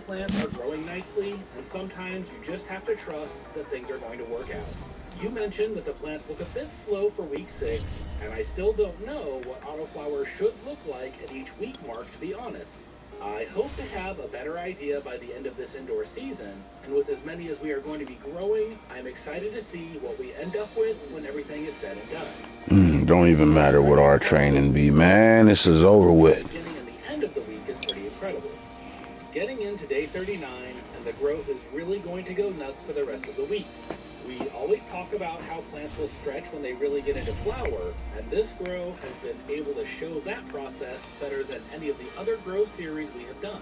plants are growing nicely, and sometimes you just have to trust that things are going to work out. You mentioned that the plants look a bit slow for week 6, and I still don't know what autoflower should look like at each week mark, to be honest. I hope to have a better idea by the end of this indoor season, and with as many as we are going to be growing, I'm excited to see what we end up with when everything is said and done. Don't even matter what our training be, man. This is over with. The beginning and the end of the week is pretty incredible. Getting into day 39, and the growth is really going to go nuts for the rest of the week. We always talk about how plants will stretch when they really get into flower, and this grow has been able to show that process better than any of the other grow series we have done.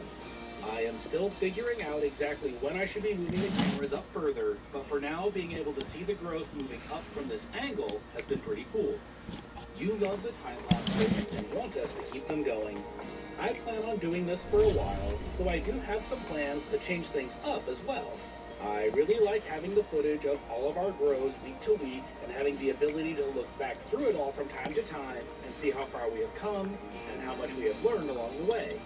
I am still figuring out exactly when I should be moving the cameras up further, but for now, being able to see the growth moving up from this angle has been pretty cool. You love the time-lapses and want us to keep them going. I plan on doing this for a while, though I do have some plans to change things up as well. I really like having the footage of all of our grows week to week and having the ability to look back through it all from time to time and see how far we have come and how much we have learned along the way.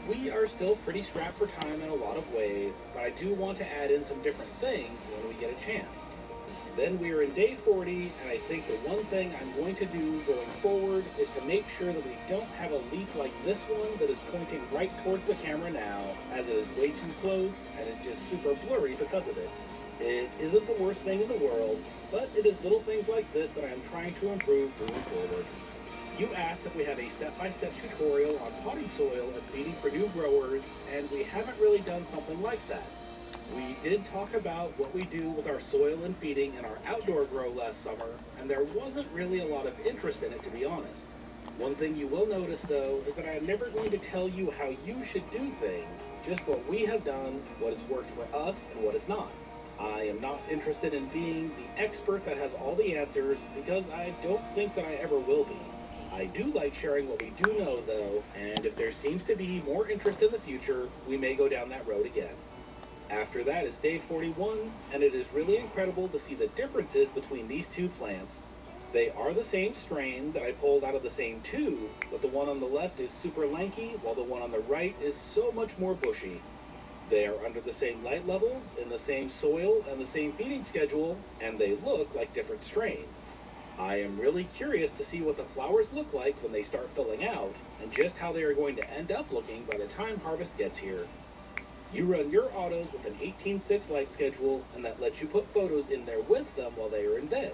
We are still pretty strapped for time in a lot of ways, but I do want to add in some different things when we get a chance. Then we are in day 40, and I think the one thing I'm going to do going forward is to make sure that we don't have a leaf like this one that is pointing right towards the camera now, as it is way too close and is just super blurry because of it. It isn't the worst thing in the world, but it is little things like this that I'm trying to improve moving forward. You asked if we have a step-by-step tutorial on potting soil and feeding for new growers, and we haven't really done something like that. We did talk about what we do with our soil and feeding in our outdoor grow last summer, and there wasn't really a lot of interest in it, to be honest. One thing you will notice, though, is that I am never going to tell you how you should do things, just what we have done, what has worked for us, and what has not. I am not interested in being the expert that has all the answers, because I don't think that I ever will be. I do like sharing what we do know, though, and if there seems to be more interest in the future, we may go down that road again. After that is day 41, and it is really incredible to see the differences between these two plants. They are the same strain that I pulled out of the same tube, but the one on the left is super lanky, while the one on the right is so much more bushy. They are under the same light levels, in the same soil, and the same feeding schedule, and they look like different strains. I am really curious to see what the flowers look like when they start filling out, and just how they are going to end up looking by the time harvest gets here. You run your autos with an 18:6 light schedule, and that lets you put photos in there with them while they are in veg.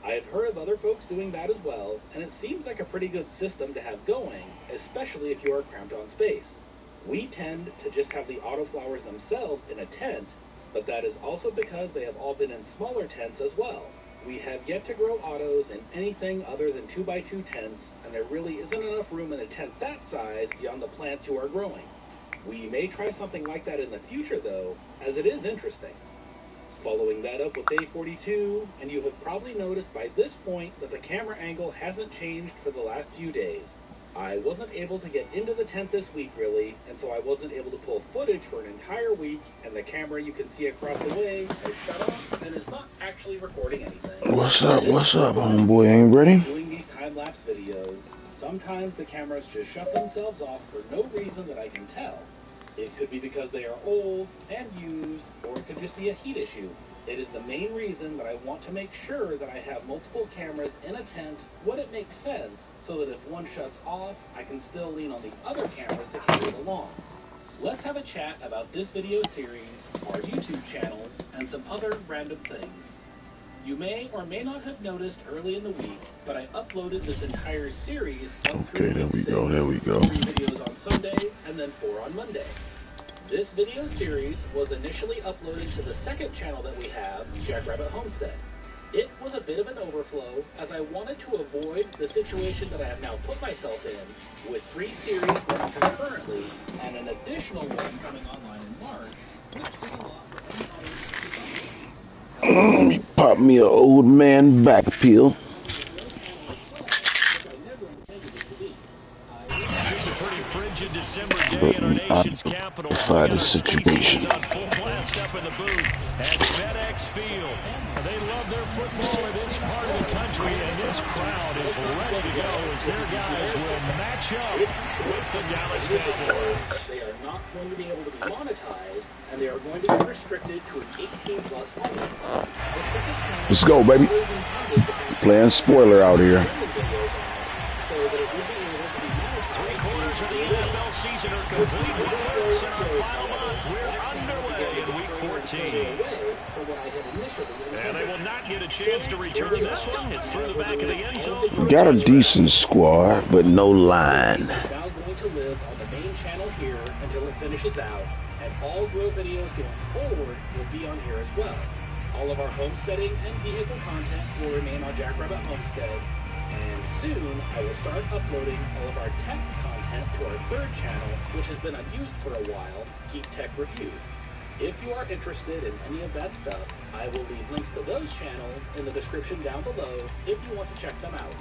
I have heard of other folks doing that as well, and it seems like a pretty good system to have going, especially if you are cramped on space. We tend to just have the autoflowers themselves in a tent, but that is also because they have all been in smaller tents as well. We have yet to grow autos in anything other than 2x2 tents, and there really isn't enough room in a tent that size beyond the plants you are growing. We may try something like that in the future, though, as it is interesting. Following that up with day 42, and you have probably noticed by this point that the camera angle hasn't changed for the last few days. I wasn't able to get into the tent this week, really, and so I wasn't able to pull footage for an entire week, and the camera you can see across the way has shut off and is not actually recording anything. What's up, homeboy? Ain't ready? Doing these time-lapse videos, sometimes the cameras just shut themselves off for no reason that I can tell. It could be because they are old and used, or it could just be a heat issue. It is the main reason that I want to make sure that I have multiple cameras in a tent when it makes sense, so that if one shuts off, I can still lean on the other cameras to carry it along. Let's have a chat about this video series, our YouTube channels, and some other random things. You may or may not have noticed early in the week, but I uploaded this entire series up through Okay, there we 6, go. 3 videos on Sunday, and then 4 on Monday. This video series was initially uploaded to the second channel that we have, Jackrabbit Homestead. It was a bit of an overflow, as I wanted to avoid the situation that I have now put myself in, with 3 series running concurrently, and an additional one coming online in March, which is a lot for any audience to keep up with. Let me pop me an old man back peel. It's a pretty frigid December day in our nation's capital. Rectify the situation. On full blast dressed up in the booth at FedEx Field. They love their football in this part of the country, and this crowd is ready to go as their guys will match up with the Dallas Cowboys. They are not going to be able to be monetized, and they are going to be restricted to an 18-plus audience. Let's go, baby. Playing spoiler out here. Three-quarters of the NFL season are complete. Works in our final month. We're underway in Week 14. And they will not get a chance to return this one. It's through the back of the end zone. Got a decent squad, but no line. Now going to live on the main channel here until it finishes out, and all growth videos going forward will be on here as well. All of our homesteading and vehicle content will remain on Jackrabbit Homestead, and soon I will start uploading all of our tech content to our third channel, which has been unused for a while, Geek Tech Review. If you are interested in any of that stuff, I will leave links to those channels in the description down below if you want to check them out.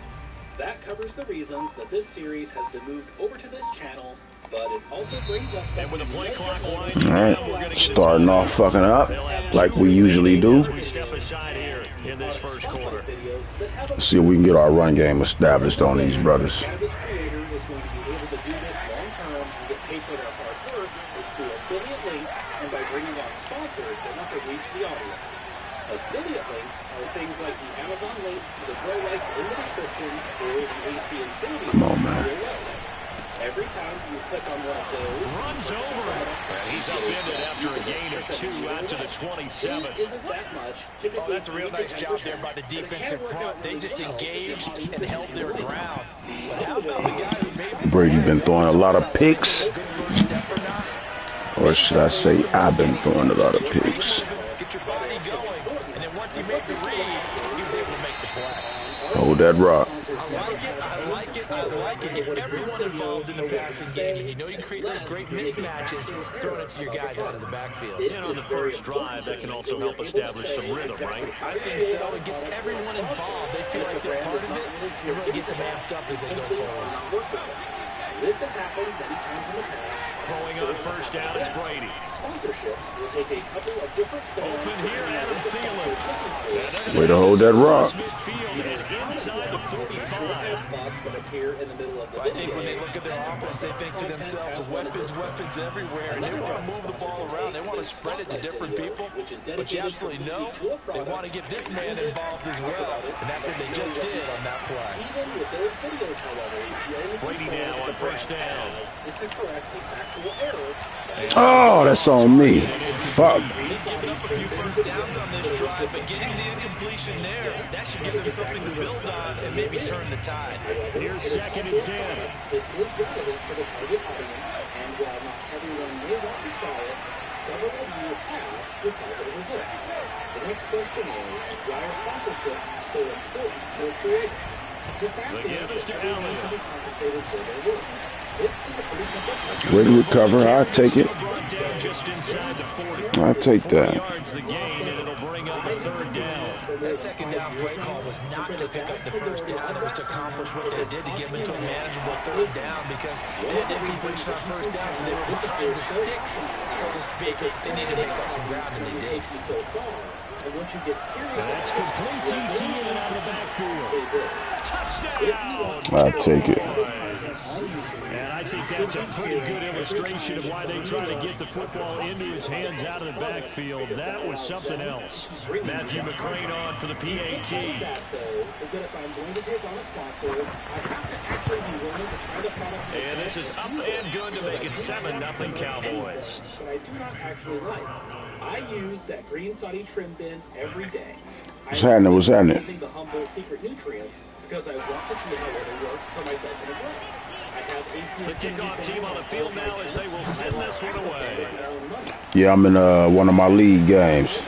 That covers the reasons that this series has been moved over to this channel, but it also brings up and with a play clock winding down, we're gonna starting off fucking up like we usually do. We step aside here in this first quarter. Let's see if we can get our run game established on these brothers. Cannabis creator is going to be able to do this long term and get paid for their hard work is through affiliate links and by bringing on sponsors that want to reach the audience. Affiliate links are things like the Amazon links to the grow lights in the description or the AC Infinity Come on, man. Every time you click on one of those, runs over it. And he's upended after a gain of 2 out to the 27. Isn't that much. Oh, that's a real nice job there by the defensive front. They just engaged and held their ground. But how about the guy who made the Brady been throwing a lot of picks. Or should I say, I've been throwing a lot of picks. Get your body going. And then once he made the read, he was able to make the play. Hold that rock. I like it. I like it. I like it. Get everyone involved in the passing game. And you know you can create those great mismatches throwing it to your guys out of the backfield. And on the first drive, that can also help establish some rhythm, right? I think so. It gets everyone involved. They feel like they're part of it. It really gets them amped up as they go forward. This has happened many times in the past. Throwing on first down is Brady. Sponsorships will take a couple of different forms. Open here, Adam Thielen. Way to hold that rock. Midfield and inside the 45. I think when they look at their offense, they think to themselves, weapons everywhere, and they want to move the ball around. They want to spread it to different people, but you absolutely know they want to get this man involved as well, and that's what they just did on that play. Even with those videos, however, Brady now on first down. Is to correct the actual error. Oh, that's on me. Fuck. They've given up a few first downs on this drive, but getting the incompletion there, that should give them something to build on and maybe turn the tide. Here's 2nd and 10. It is relevant for the target audience, and while not everyone may want to try it, several of you have with positive results. The next question is, why are sponsorships so important for a creator? The fact is, everyone should be compensated for their work. Way to recover. I'll take it. I'll take that. That second down play call was not to pick up the first down. It was to accomplish what they did to get them into a manageable third down because they had incompletion on first down, so they were behind the sticks, so to speak. They needed to make up some ground, and they did. That's complete TT and out of the backfield. Touchdown! I'll take it. And I think that's a pretty good illustration of why they try to get the football into his hands out of the backfield. That was something else. Matthew McCrane on for the PAT. And this is up and good to make it 7-0 Cowboys. But I do not actually like. I use that green Saudi trim bin every day. What's happening? What's happening? Using the humble secret nutrients because I want to see how well they work for myself in a grow. The kickoff team on the field now as they will send this one away. Yeah, I'm in one of my league games.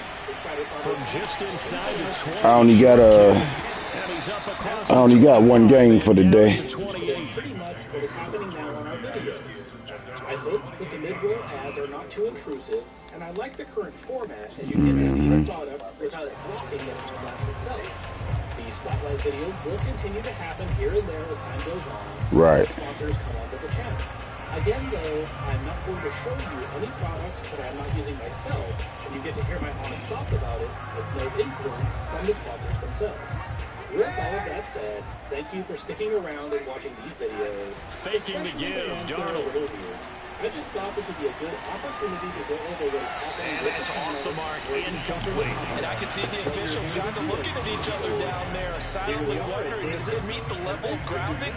From just inside the 20. I only got one game for the day. Pretty much what is happening now on our videos. I hope that the mid-roll ads are not too intrusive, and I like the current format as you get to see the product without it blocking the time-lapse itself. These spotlight videos will continue to happen here and there as time goes on. Right. Sponsors come onto the channel. Again, though, I'm not going to show you any product that I'm not using myself, and you get to hear my honest thoughts about it with no influence from the sponsors themselves. With all of that said, thank you for sticking around and watching these videos. Faking the give, Darnold. I just thought this would be a good opportunity to go over what is happening. And that's off the mark, incomplete. And I can see the officials kind of looking at each other down there, silently wondering, does this meet the level of grounding?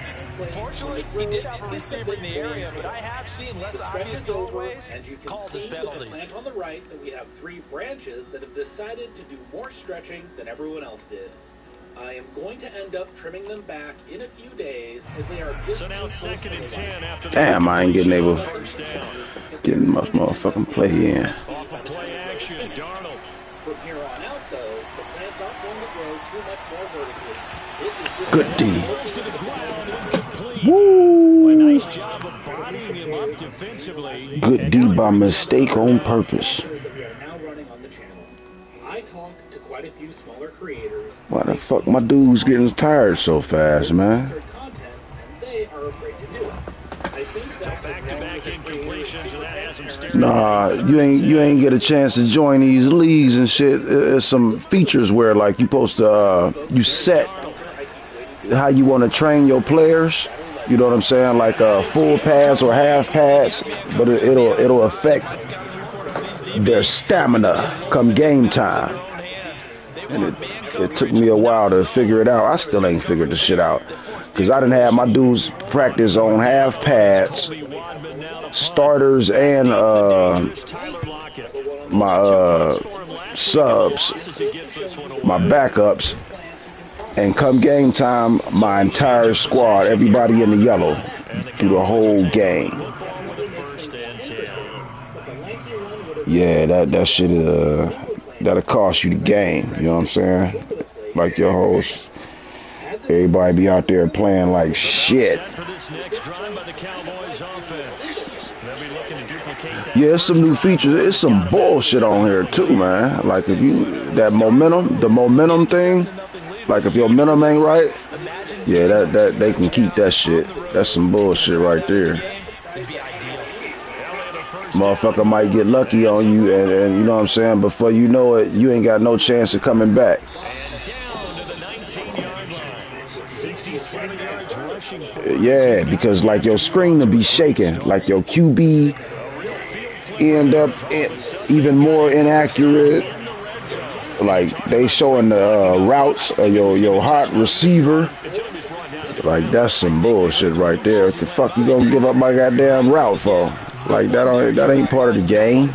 Fortunately, he did have a receiver in the area, but I have seen less obvious throwaways called as penalties. On the right that we have 3 branches that have decided to do more stretching than everyone else did. I am going to end up trimming them back in a few days as they are just. So now 2nd and 10 after the Damn, I ain't getting able getting much motherfucking play in. Off of play action, Darnold. From here on out, though, the plants aren't going to grow too much more vertically. Good D. Falls to the ground, incomplete. Woo! A nice job of bodying him up defensively. Good D by mistake on purpose. We are now running on the channel. I talk to quite a few smaller creators. Why the fuck my dude's getting tired so fast, man? Content, and they are afraid to do it. I think So back-to-back incompletions, and that has him staring. Nah, you ain't get a chance to join these leagues and shit. There's some features where like you supposed to you set how you want to train your players. You know what I'm saying? Like full pads or half pads, but it'll affect their stamina come game time. And it took me a while to figure it out. I still ain't figured the shit out. Because I done had my dudes practice on half pads, starters, and my subs, my backups. And come game time, my entire squad, everybody in the yellow, through the whole game. Yeah, that shit, that'll cost you the game, you know what I'm saying? Like your host, everybody be out there playing like shit. Yeah, it's some new features. It's some bullshit on here too, man. Like if you, the momentum thing, like if your momentum ain't right, yeah, that they can keep that shit. That's some bullshit right there. Motherfucker might get lucky on you, and you know what I'm saying, before you know it, you ain't got no chance of coming back. Yeah, because like your screen will be shaking, like your QB end up even more inaccurate. Like they showing the routes of your hot receiver. Like that's some bullshit right there. What the fuck you gonna give up my goddamn route for? Like that ain't part of the game.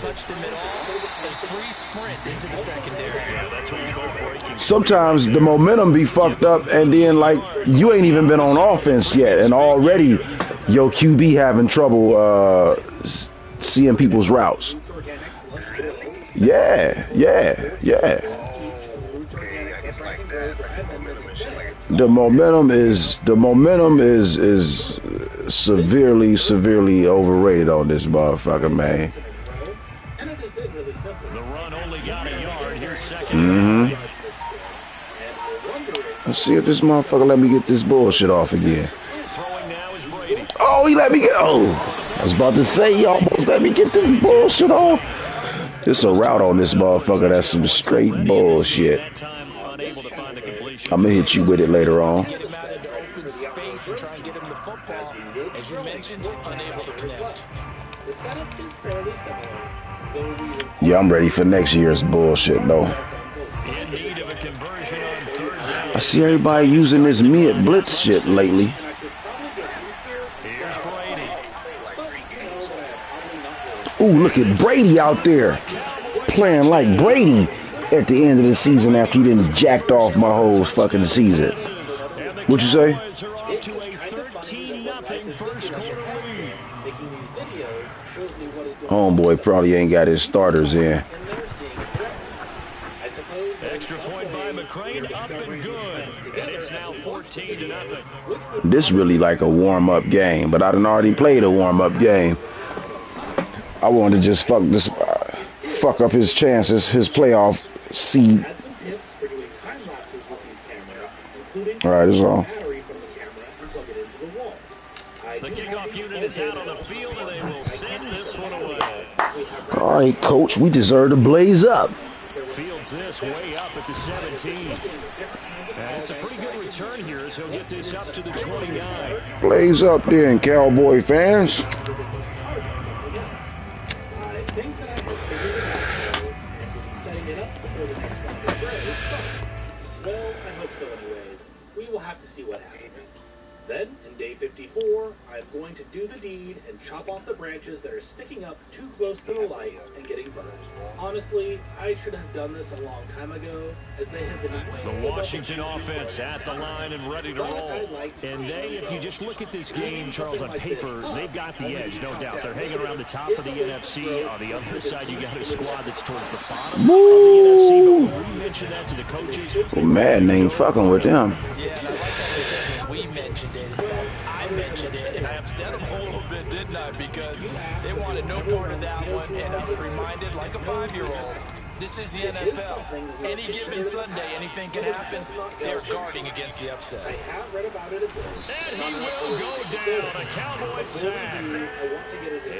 Sometimes the momentum be fucked up, and then like you ain't even been on offense yet, and already your QB having trouble seeing people's routes. Yeah. The momentum is severely overrated on this motherfucker, man. The run only got a yard. Here's second. Let's see if this motherfucker let me get this bullshit off again. Throwing now is Brady. Oh, he let me get. Oh, I was about to say he almost let me get this bullshit off. There's a route on this motherfucker that's some straight bullshit. I'm gonna hit you with it later on. Yeah, I'm ready for next year's bullshit though. I see everybody using this mid blitz shit lately. Ooh, look at Brady out there playing like Brady at the end of the season after he didn't jacked off my whole fucking season. What you say? Homeboy probably ain't got his starters in. Extra point by McCrane, up and good. And it's now 14-0. This really like a warm-up game, but I done already played a warm-up game. I wanted to just fuck up his chances, his playoff seed. All right, it's on. The kickoff unit is out on the field, and they will send this one away. All right, coach, we deserve to blaze up. Fields this way up at the 17. And it's a pretty good return here as he'll get this up to the 29. Blaze up there, Cowboy fans. I think that I have figured it out, and we'll be setting it up before the next round of throws. Well, I hope so anyways. We will have to see what happens. Then, in day 54, I'm going to do the deed and chop off the branches that are sticking up too close to the light and getting burned. Honestly, I should have done this a long time ago, as they have been... The Washington offense at the line and ready to roll. And they, if you just look at this game, Charles, on paper, they've got the edge, no doubt. They're hanging around the top of the NFC. On the other side, you got a squad that's towards the bottom of the NFC. But when we mentioned that to the coaches... Well, Madden ain't fucking with them. Yeah, and I like how they said when we mentioned it. I mentioned it, and I upset them a little bit, didn't I? Because they wanted no part of that one, and I was reminded, like a 5-year-old, this is the NFL. Any given Sunday, anything can happen. They're guarding against the upset. I have read about it a bit. And he will go down, a Cowboys sack.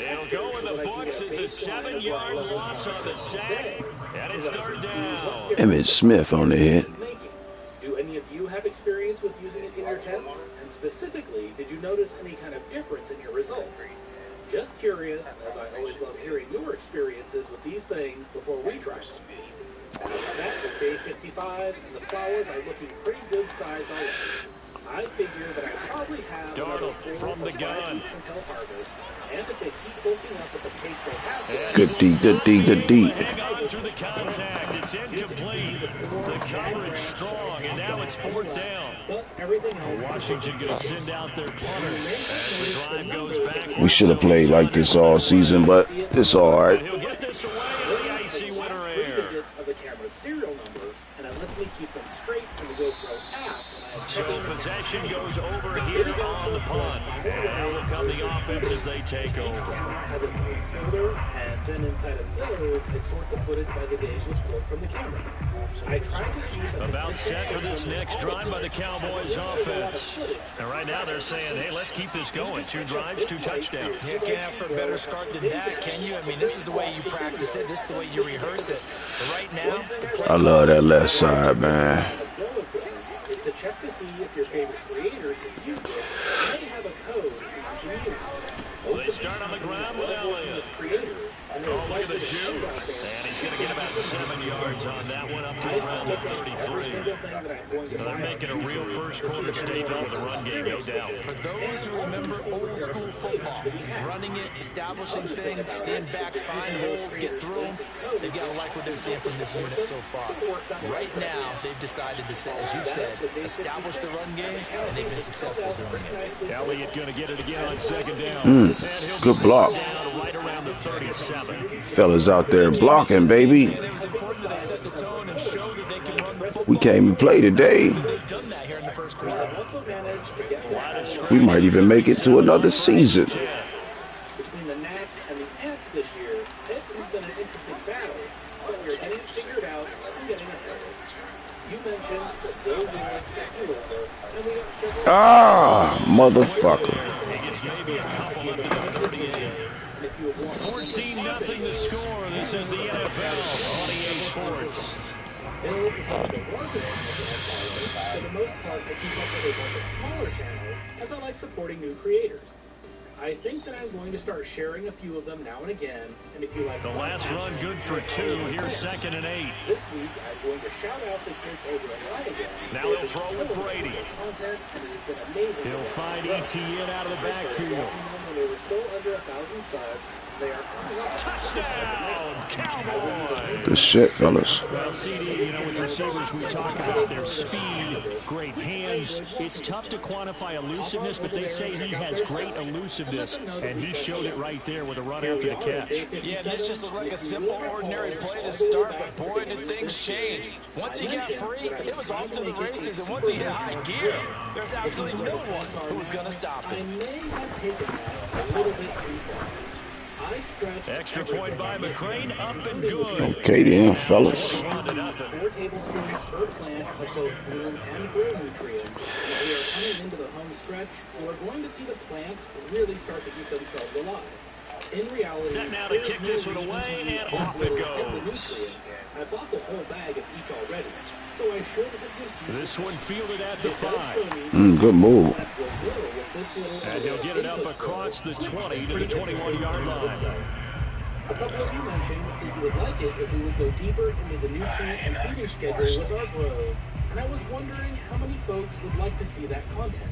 He'll go in the books as a 7-yard loss on the sack, and it's third down. Emmitt Smith on the hit. Do any of you have experience with using it in your tents? And specifically, did you notice any kind of difference in your results? Just curious, as I always love hearing your experiences with these things before we try them. That was day 55, and the flowers are looking pretty good size already. I figure that I probably have Darnold from the gun. Until harvest, and if they keep bulking up at the pace they have been, Good D, good D, good D. Hang on through the contact. It's incomplete. The coverage strong, and now it's fourth down. but everything else. Washington going to send out their punter as the drive goes back. We should have played like this all season, but it's all right. He'll get this away in the icy winter air. Digits of the camera's serial number, and it lets me keep them straight from the GoPro app. So possession goes over here on the punt. And now will come the offense as they take over. And then inside of those, I sort the footage by the day it was pulled from the camera. I try to keep About set for this next drive by the Cowboys offense. And right now they're saying, hey, let's keep this going. 2 drives, 2 touchdowns. You can't ask for a better start than that, can you? I mean, this is the way you practice it. This is the way you rehearse it. But right now, the play I love that left side, man. is to check to see if your favorite creators who use it may have a code you can use. Well, they start on the ground with Elliott. Oh, look at the juke. And he's going to get about 7 yards on that one up to around the 33. So they're making a real first quarter statement with a run game, no doubt. For those who remember old school football, running it, establishing things, seeing backs find holes, get through them, they've got to like what they're seeing from this unit so far. Right now, they've decided to, as you said, establish the run game, and they've been successful doing it. Elliott going to get it again on second down. Good block. Down right around the 37. Fellas out there blocking, baby. We can't even play today. We might even make it to another season. Between the Nats and the Ants this year, it has been an interesting battle, but we're getting it figured out and getting it better. You mentioned that those units get you over, and we got several... Ah, motherfucker. He gets maybe a couple up to the 38. 14-0 the score. This is the NFL on EA Sports. For the most part, I keep up with a bunch of smaller channels, as I like supporting new creators. I think that I'm going to start sharing a few of them now and again, and if you like... The last run good for 2. Here's 2nd and 8. This week, I'm going to shout out the kids over at Lion. Now they'll throw with Brady. Content, and it has been amazing. He'll find ETN out of the backfield. When they were still under 1,000 subs, they are coming up. Touchdown, Cowboys! Good shit, fellas. Well, CD, you know, with receivers, we talk about their speed, great hands. It's tough to quantify elusiveness, but they say he has great elusiveness, and he showed it right there with a run after the catch. Yeah, this just looked like a simple, ordinary play to start, but boy, did things change. Once he got free, it was off to the races, and once he hit high gear, there's absolutely no one who was going to stop I him. may have taken that a little bit too far. I Extra point by McCrane, up and good. Okay then, fellas. 21-0. 4 tablespoons per plant of both bloom and grow nutrients. Now we are coming into the home stretch, and we're going to see the plants really start to eat themselves alive. In reality, Set now to kick this one away, and off it goes. I bought the whole bag of each already, so I should have just used This one fielded at the 5. Good move. And he'll get it up across the 20 to the 21-yard line. A couple of you mentioned that you would like it if we would go deeper into the nutrient and feeding schedule with our grows, and I was wondering how many folks would like to see that content.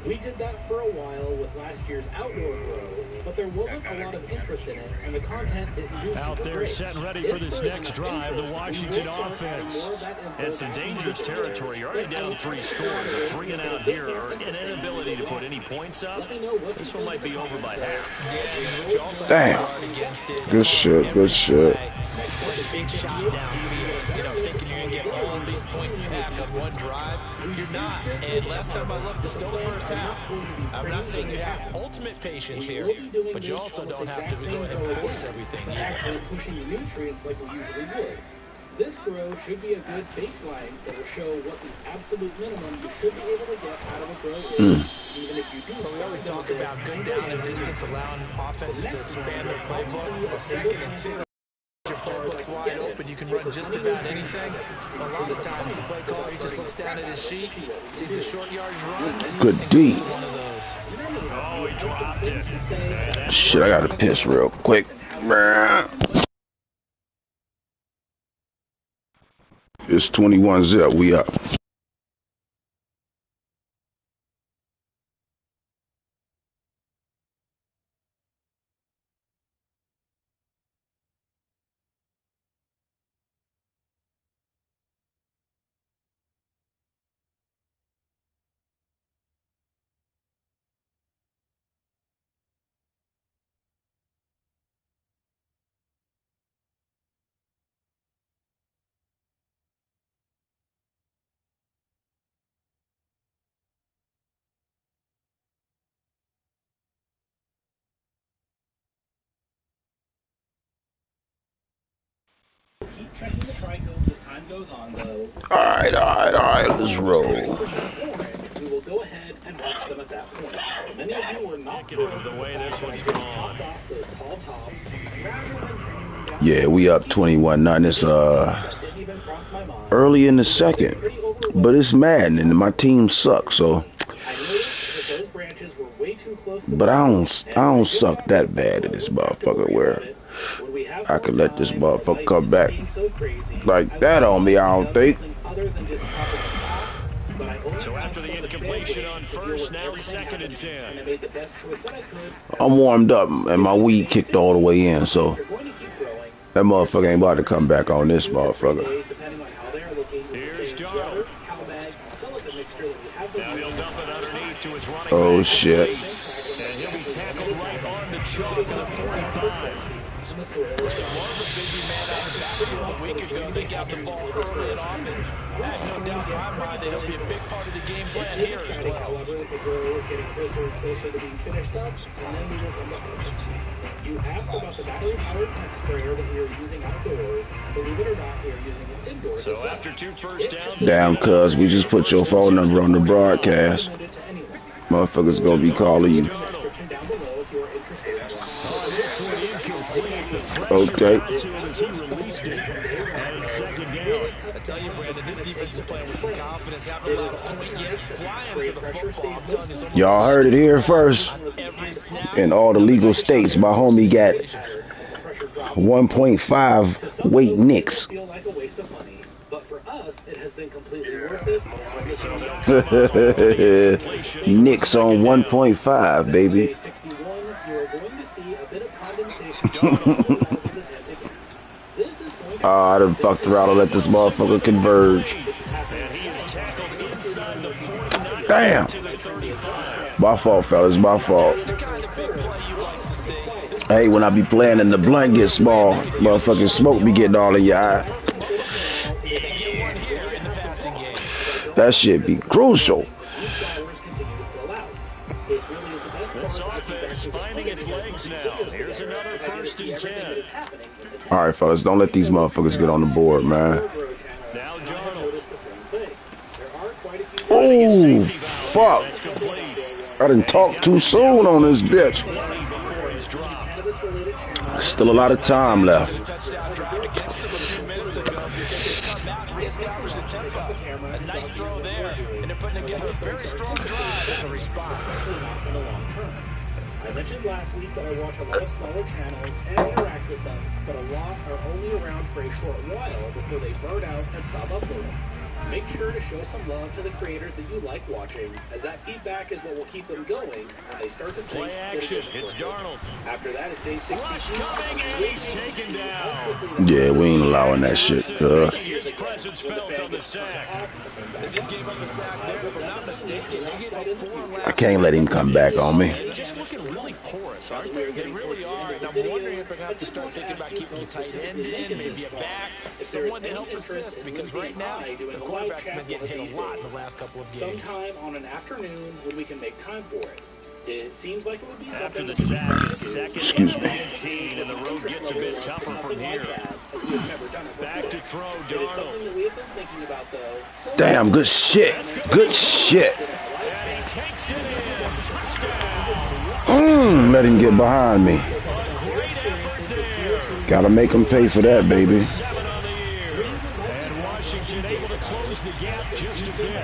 We did that for a while with last year's outdoor grow, but there wasn't a lot of interest in it, and the content didn't do Out super there great. set and ready for this next drive, the Washington offense. And some dangerous territory. You're already down 3 scores. A 3 and out here, or an inability to put any points up. This one might be over by half. Damn. Good shit, good shit. Big shot downfield, you know, thinking you're going to get all these points back on one drive. You're not. And last time I looked, it's still the first half. I'm not saying you have ultimate patience here, but you also don't have to go ahead and force everything either. Actually pushing the nutrients like we usually would. This grow should be a good baseline that will show what the absolute minimum you should be able to get out of a grow is, even if you do. But we always talk about good down and distance, allowing offenses to expand their playbook. Well, 2nd and 2. Your playbook's wide open, you can run just about anything. But a lot of times the play caller, he just looks down at his sheet, sees the short yardage runs, Good and D. goes to one of those. Oh, he dropped it. Shit, I gotta piss real quick. It's 21-0. We up. Keep checking the trichomes as time goes on, though. All right, let's roll. We will go ahead and watch them at that point. Many of you were not Indicative of the way this one's gone. chopped off those tall tops rather than trimming them down. Yeah, we up 21-9. It's That didn't even cross my mind. early in the second, but it's Madden and my team sucks. So, I noticed that those branches were way too close to but I don't suck that bad in this motherfucker where I could let this motherfucker come back like that on me. I don't think. So after the incompletion on first, now 2nd and 10. I'm warmed up and my weed kicked all the way in, so that motherfucker ain't about to come back on this motherfucker. Here's Darnold. Now he'll dump it underneath to his running Oh back. shit. And he'll be tackled right on the chalk of the 45. It was a busy man out of the backfield a week ago. They got the ball early and often. I have no doubt in my mind that he'll be a big part of the game plan here as well. However, the grow is getting closer and closer to being finished up, and then we will come back. You asked about the battery-powered pump sprayer that we are using outdoors. Believe it or not, we are using it indoors. So after 2 first downs, Damn, cuz we just put your phone number on the broadcast. Motherfuckers gonna be calling you. Description down below if you are interested in one. oh, this one incomplete. The pressure Okay. got to him as he released it. And it's 2nd down. I tell you, Brandon, this defense is playing with some confidence. Haven't allowed a point yet. Flying to the football. I'm telling you, it's almost Y'all heard it here first. every snap. In all the legal states, my homie got 1.5 weight nicks. Feel like a waste of money, but for us, it has been completely worth it. Nicks on 1.5, baby. 61, you are going to see a bit of condensation. This is going to I done fucked around and let this motherfucker converge. And he is tackled inside the 49 Damn. to the 35. My fault, fellas, my fault. It's the kind of big play you like to see. This Hey, when I be playing and the blunt gets small, motherfucking smoke be getting all in your eye. they get one here in the passing game. That shit be crucial. This offense finding its legs Briggs now. Here's another 1st and 10. All right, fellas, don't let these motherfuckers get on the board, man. Now Darnold. Oh, fuck. I didn't talk too soon on this bitch. Still a lot of time left. A nice throw there, and they're putting together a very strong drive as a response. I mentioned last week that I watch a lot of smaller channels and interact with them, but a lot are only around for a short while before they burn out and stop uploading. Make sure to show some love to the creators that you like watching, as that feedback is what will keep them going when they start to Play action. It's Darnold. After that is day 60. Rush coming, and he's taken down. Yeah, we ain't allowing that shit. His presence felt on the sack. They just gave up the sack there, if I'm not mistaken. They gave up 4 last. I can't let him come back on me. They're just looking really porous, aren't they? They really are, and I'm wondering if they're going to have to start thinking about keeping a tight end in, maybe a back, someone to help assist, because right now, the quarterback's been getting hit a lot in the last couple of games. Sometime on an afternoon when we can make time for it. It seems like it would be After something the sack, it's 2nd and 19, and the road gets a bit tougher from here. Back to throw, Darnold. Damn, good shit. Good shit. And he takes it in. Touchdown. Let him get behind me. A great effort there. Gotta make him pay for that, baby. 7 on the year. And Washington able to close the gap just a bit.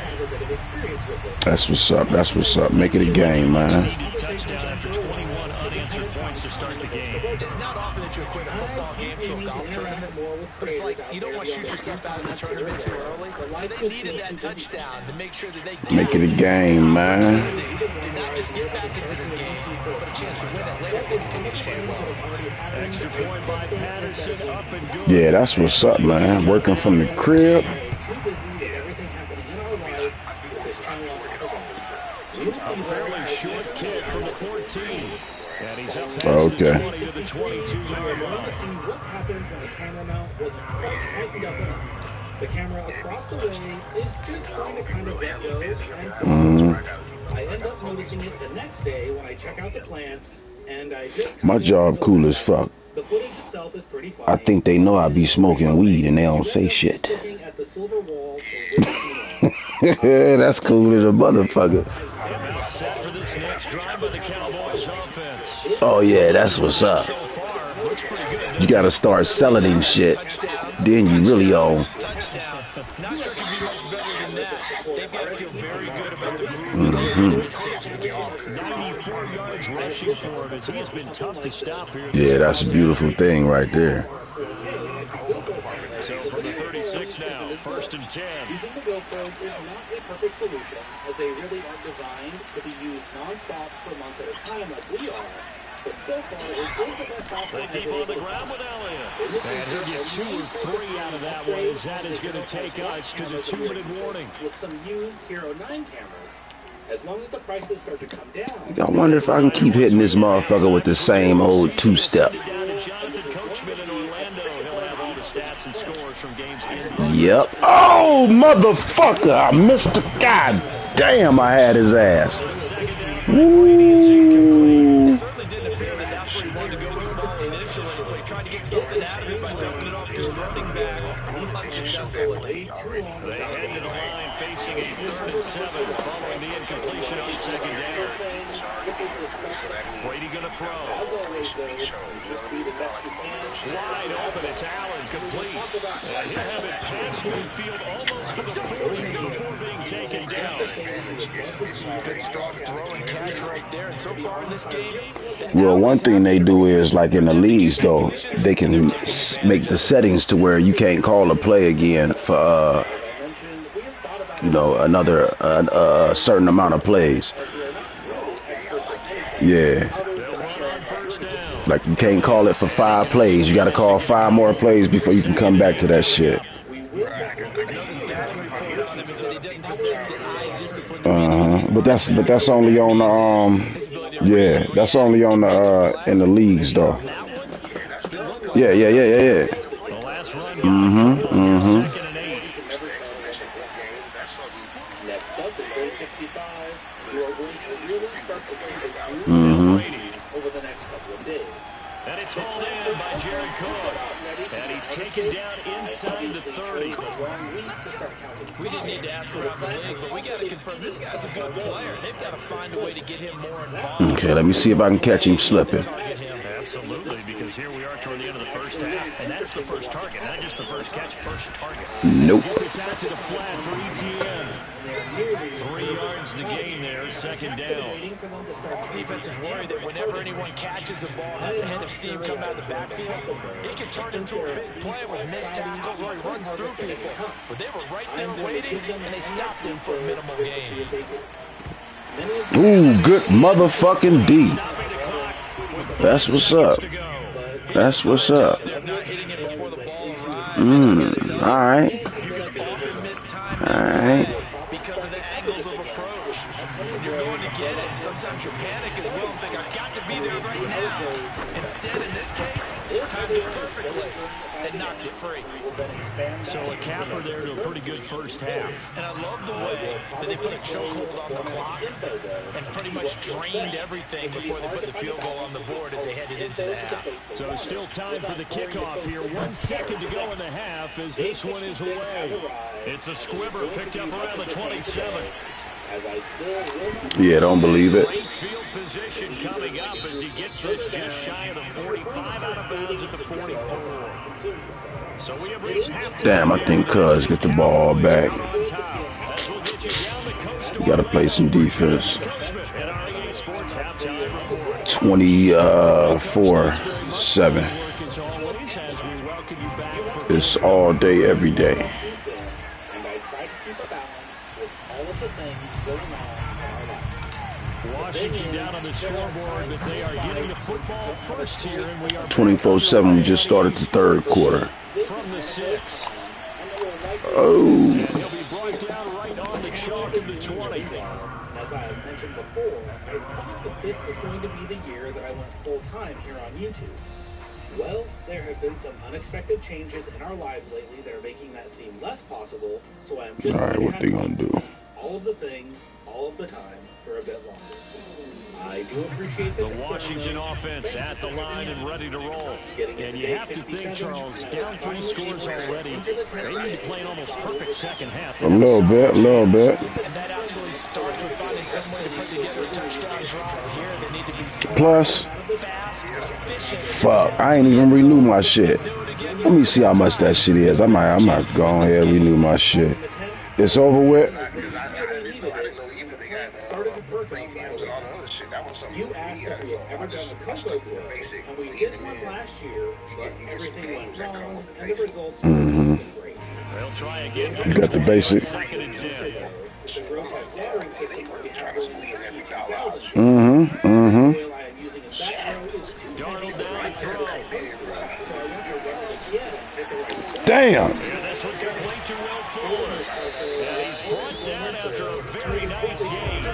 That's what's up. That's what's up. Make it a game, man. Touchdown after 21 unanswered points to start the game. It's not often that you equate a football game to a golf tournament, but it's like you don't want to shoot yourself out of the tournament too early. So they needed that touchdown to make sure that they Make it a game, man. did not just get back into this game, but a chance to win it later if they continue to play well. Extra point by Patterson, up and good. Yeah, that's what's up, man. Working from the crib. A fairly short kick from the 14. And he's up past Okay. the 20 to the 22-yard line. What happens when the camera mount wasn't quite tightened up enough? The camera across the way is just going to kind of let go and fall. I end up noticing it the next day when I check out the plants, and I just My job cool as fuck. the footage itself is pretty funny. I think they know I be smoking weed and they don't say shit. Looking at the silver wall for way too long. That's cool as a motherfucker. About set for this next drive by the Cowboys offense. Oh yeah, that's what's up. So far, looks pretty good. You gotta start selling him shit. Then you really own. Touchdown. Not sure it can be much better than that. They've got to feel very good about the groove at this stage of the game. 94 yards rushing for him as he has been tough to stop here. Yeah, that's a beautiful thing right there. So from the 36 now, 1st and 10. Using the GoPros is not a perfect solution, as they really aren't designed to be used non-stop for months at a time like we are. But so far, it is the best option. They keep on the ground with Elliott. And he'll get 2 or 3 out of that one, as that is going to take us to the 2-minute warning. With some used Hero 9 cameras, as long as the prices start to come down. I wonder if I can keep hitting this motherfucker with the same old two-step. Down to Jonathan Coachman in Orlando. He'll have all the stats and scores from games in. Yep. Oh, motherfucker. I missed the god. Damn, I had his ass. Woo. It certainly didn't appear that that's where he wanted to go with the ball initially, so he tried to get something out of it by dumping it off to his running back. Unsuccessfully. They head to the line facing a 3rd and 7 following the incompletion on 2nd down. Brady going to throw. Wide open, it's Allen, complete. And he'll have it past midfield almost to the 40 before being taken down. Good strong throw and catch right there, and so far in this game. Well, one thing they do is, like in the leagues, though, they can make the settings to where you can't call a play again for, another certain amount of plays. Yeah. Like, you can't call it for 5 plays. You got to call 5 more plays before you can come back to that shit. But that's only on the that's only on the in the leagues though. Yeah. over the next couple of days. And it's hauled in by Jared Cook. And he's taken down inside the 30. We didn't need to ask around the league, but we got to confirm this guy's a good player. They've got to find a way to get him more involved. Okay, let me see if I can catch him slipping. Absolutely, because here we are toward the end of the first half, and that's the first target, not just the first catch, first target. Nope. Get this out to the flat for ETN. 3 yards the gain there, second down. All defenses worry that whenever anyone catches the ball, has a head of steam come out of the backfield, it can turn into a big play with missed tackles or he runs through people. But they were right there waiting, and they stopped him for a minimal gain. Ooh, good motherfucking D. That's what's up. That's what's up. All right. All right. Because of the angles of approach. When you're going to get it, sometimes you panic as well and think, I've got to be there right now. Instead, in this case, timed it perfectly and knocked it free. So a capper there to a pretty good first half. And I love the way that they put a chokehold on the clock and pretty much drained everything before they put the field goal on the board as they headed into the half. So still time for the kickoff here. 1 second to go in the half as this one is away. It's a squibber picked up around the 27. Yeah, don't believe it. Great field position coming up as he gets this just shy of the 45, out of bounds at the 44. So we have reached halftime. Damn, I think Cuz get the ball back. You gotta play some defense. 24-7. It's all day, every day. Washington down on the scoreboard, but they are getting the football first here, and we are 24-7. We just started the third quarter. From the 6. Oh. He'll be brought down right on the chalk of the 20. As I mentioned before, I thought that this was going to be the year that I went full-time here on YouTube. Well, there have been some unexpected changes in our lives lately that are making that seem less possible, so I'm just All right, what they gonna do? All of the things, all of the time, for a bit longer. I do appreciate the Washington offense at the line and ready to roll. And you have to think, Charles, down 3 scores already. They need to play an almost perfect second half. A little bit. And that absolutely starts with finding some way to put together a touchdown drive here. They need to be Plus, fast, efficient. fuck, I ain't even renew my shit. Let me see how much that shit is. I might go ahead and renew my shit. It's over with. You asked if we had ever done a combo drill, and we did one last year, but everything went wrong, and the results were great. They'll try again. You got the basic. Second and 10. Darnold down to throw. Damn. Yeah, this one complete to Will Fuller. And he's brought down after a very nice game. A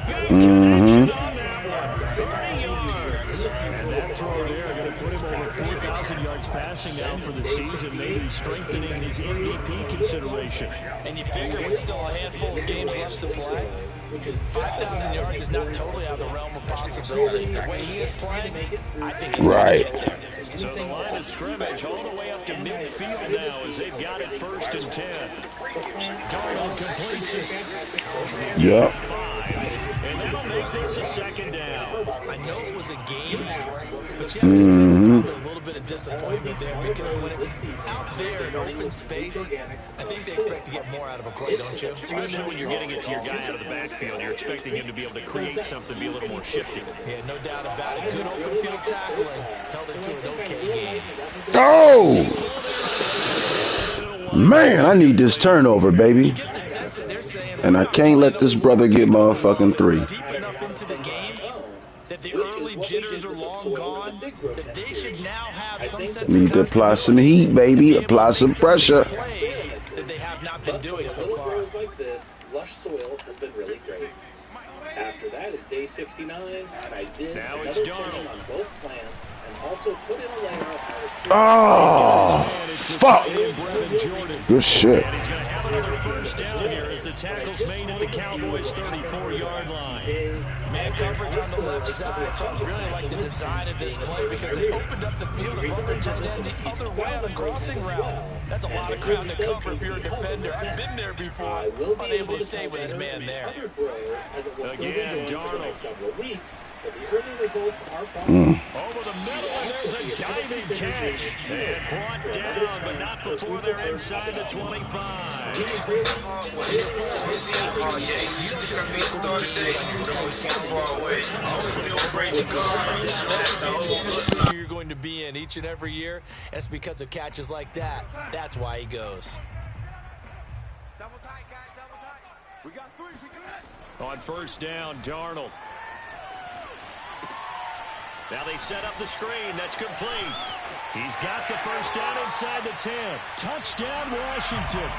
big connection on that one. 30 yards. And that throw there going to put him over 4,000 yards passing now for the season, maybe strengthening his MVP consideration. And you figure with still a handful of games left to play, 5,000 yards is not totally out of the realm of possibility. The way he is playing, I think he's going to get there. So the line of scrimmage all the way up to midfield now as they've got it 1st and 10. Darnold completes it. Yep. 5. And that'll make this a second down. I know it was a game, but you have to sense probably a little bit of disappointment there because when it's out there in open space, I think they expect to get more out of a play, don't you? Especially when you're getting it to your guy out of the backfield. You're expecting him to be able to create something, be a little more shifty. Yeah, no doubt about it. Good open field tackling. Held it to an okay game. Oh! Man, I need this turnover, baby. And I can't let this brother get motherfucking 3. Deep enough into the game that the early jitters are long gone, that they should now have some sense Need to apply some heat, baby. Apply some pressure. plays that they have not been doing so far. Like this, lush soil has been really great. After that is day 69, and I did Now it's another Darnold. on both plants, and also put in a layer of Oh, fuck. Good shit. And he's going to have another first down here as the tackle's made at the Cowboys' 34-yard line. Man coverage on the left side, so I really like the design of this play because they opened up the field above their tight end the other way on a crossing route. That's a lot of ground to cover if you're a defender. I've been there before, unable to stay with his man there. Again, Darnold. Over the middle, and there's a diving catch. And brought down, but not before they're inside the 25. You're going to be in each and every year. That's because of catches like that. That's why he goes. Double tight, guys, double tight. We got 3, we got it. On first down, Darnold. Now they set up the screen. That's complete. He's got the first down inside the 10. Touchdown, Washington. A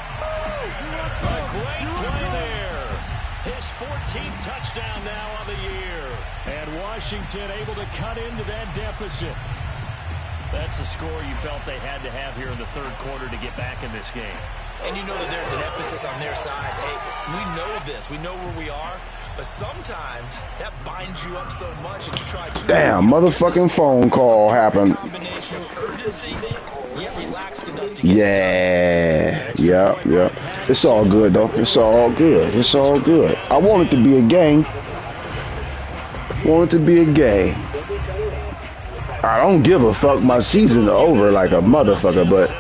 great play there. His 14th touchdown now on the year. And Washington able to cut into that deficit. That's a score you felt they had to have here in the third quarter to get back in this game. And you know that there's an emphasis on their side. Hey, we know this. We know where we are. But sometimes that binds you up so much and you try to... Damn, motherfucking phone call happened. Combination of urgency, yet relaxed enough to Yeah. It's all good, though. It's all good. It's all good. I want it to be a game. Want it to be a game. I don't give a fuck. My season's over like a motherfucker, but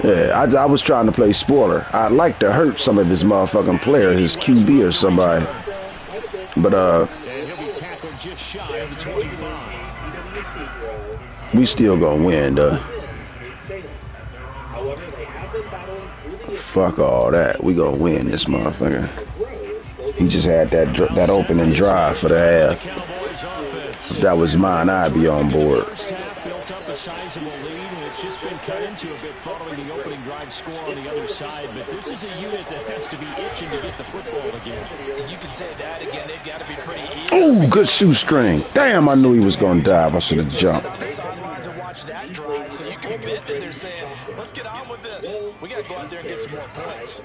yeah, I was trying to play spoiler. I'd like to hurt some of his motherfucking players, his QB or somebody. But and he'll be tackled just shy of the 25. We still gonna win, though. Fuck all that. We gonna win this motherfucker. He just had that opening drive for the half. If that was mine, I'd be on board. First half built up a sizable lead, and it's just been cut into a bit following the opening drive score on the other side. But this is a unit that has to be itching to get the football again. You can say that again. They've got to be pretty eager. Ooh, good shoestring. Damn, I knew he was gonna dive. I should have jumped. On the sidelines and watch that drive, so you can bet that they're saying, let's get on with this. We got to go out there and get some more points.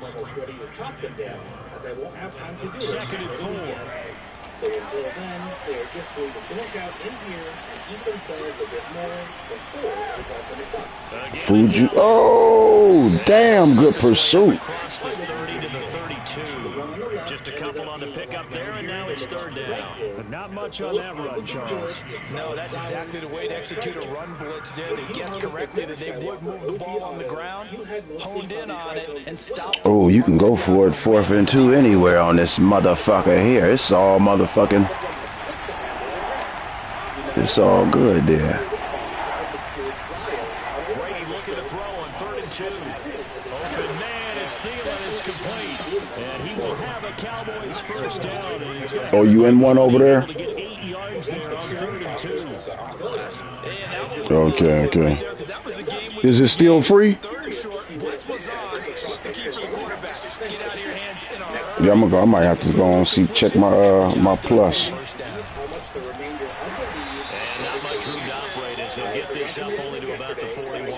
Second and 4. So until then, they're just going to finish out in here and keep themselves a bit more before it's all finished up. Fuji. Oh, damn, good pursuit. Across the 30 to the 32. Just a couple on the pickup there, and now it's third down. But not much on that run, Charles. No, that's exactly the way to execute a run blitz there. They guessed correctly that they would move the ball on the ground, honed in on it, and stopped. Oh, you can go for it 4th and 2 anywhere on this motherfucker here. It's all motherfucking. It's all good there. Brady looking to throw on 3rd and 2. Open man is Thielen. It's complete. And he will have a Cowboys first down. And he's got You in one over there? to get 8 yards there on 3rd and 2. Okay. Is it still free? Yeah, I might have to go and check my my plus. And not much room to operate as he'll get this up only to about the 41.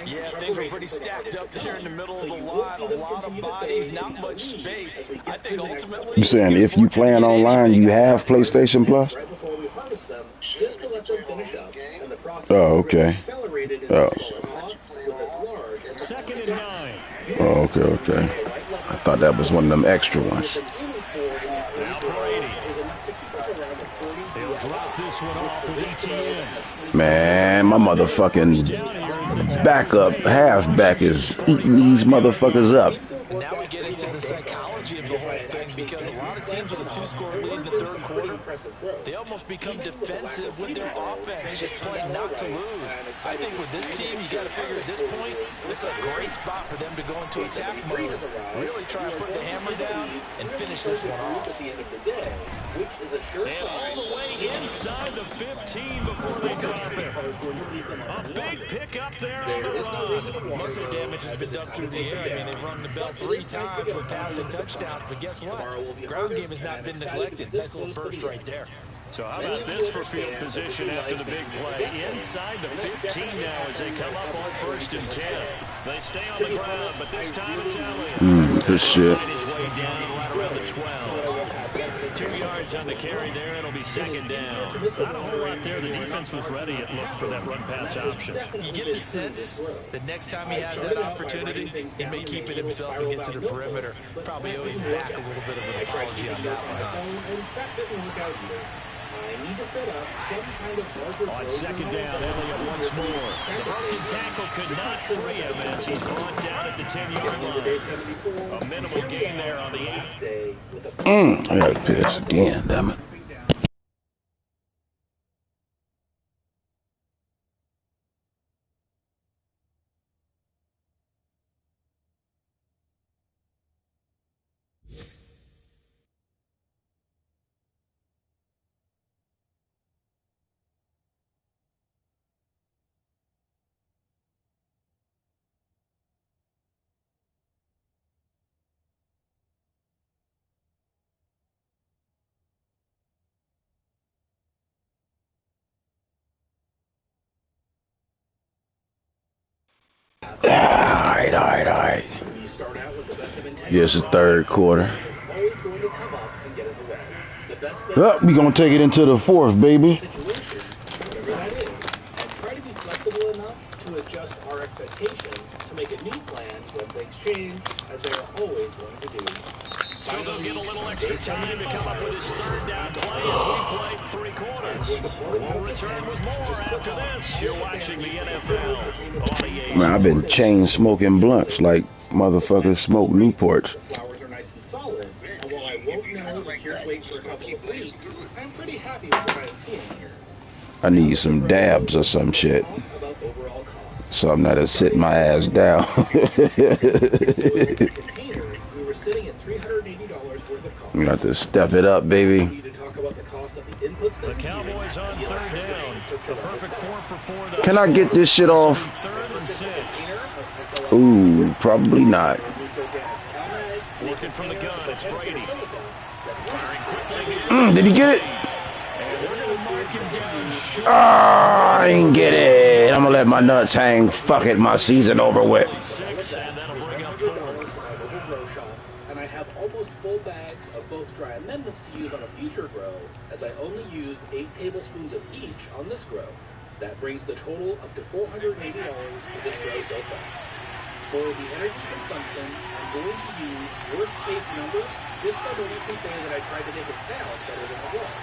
Yeah, things were pretty stacked up there in the middle of the line. A lot of bodies, not much space. I think ultimately... You saying if you playing online, you have PlayStation Plus? Oh, okay. Oh. 2nd and 9. Oh, okay. I thought that was one of them extra ones. Now Brady. He'll drop this one off with ETN. Man, my motherfucking backup halfback is eating these motherfuckers up. Now we get into the psychology of the whole thing because a lot of teams with a 2-score lead in the third quarter, they almost become defensive with their offense, just playing not to lose. I think with this team, you got to figure at this point, this is a great spot for them to go into attack mode, really try to put the hammer down and finish this one off. And all the way inside the 15 before they drop it. A big pickup there on the run. Most of the damage has been done through the air. I mean, they've run the bell 3 times with passing touchdowns, but guess what? Ground game has not been neglected. Nice little burst right there. So how about this for field position after the big play? Inside the 15 now as they come up on 1st and 10. They stay on the ground, but this time it's Elliott. Good shit. Find his way down right around the 12. 2 yards on the carry there. It'll be 2nd down. Not a whole lot there. The defense was ready, it looked, for that run-pass option. You get the sense that next time he has that opportunity, he may keep it himself and get to the perimeter. Probably owes him back a little bit of an apology on that one. On 2nd down, Elliott once more. The broken tackle could not free him as he's brought down at the 10-yard line. A minimal gain there on the 8. I got pissed again, damn it. All right. Yes, it's 3rd quarter. Oh, we gonna take it into the 4th, baby. Try to be flexible enough to adjust our expectations to make a new plan when things change, as they are always going to do. So they'll get a little extra time to come up with his 3rd down play as we played 3 quarters. We'll return with more after this. You're watching the NFL on EA. Man, I've been chain smoking blunts like motherfuckers smoke Newports. Flowers are nice and solid, and while I won't know that here to wait for a couple of weeks, I'm pretty happy with what I'm seeing here. I need some dabs or some shit, so I'm not just sitting my ass down. You got to step it up, baby. The Cowboys on 3rd down. A perfect 4 for 4. Can I get this shit off? 3rd and 6. Ooh, probably not. Looking from the gun, it's Brady. Firing quickly. Did he get it? And they're going to mark him down short. I ain't get it. I'm gonna let my nuts hang. Fuck it, my season over with. And that'll bring up 4th. And I have almost full bags of both dry amendments to use on a future grow, as I only used 8 tablespoons of each on this grow. That brings the total up to $480 for this grow so far. For the energy consumption, I'm going to use worst case numbers, just so that you can say that I tried to make it sound better than it was.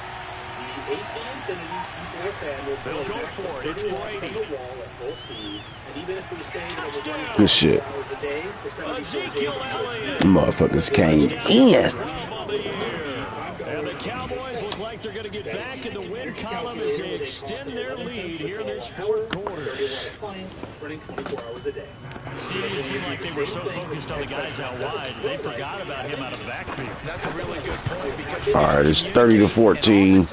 The AC Infinity T4 fan will They'll go for it. It's Brady. the wall at full speed, and even if we say that it was running Good shit. hours a day for 74 Ezekiel days, Elliott. Motherfuckers came in. 12 on the year. And the Cowboys look like they're going to get back in the win column as they extend their lead here in this 4th quarter. running 24 hours a day. See, it seemed like they were so focused on the guys out wide, they forgot about him out of the backfield. That's a really good point because All right, it's 30-14.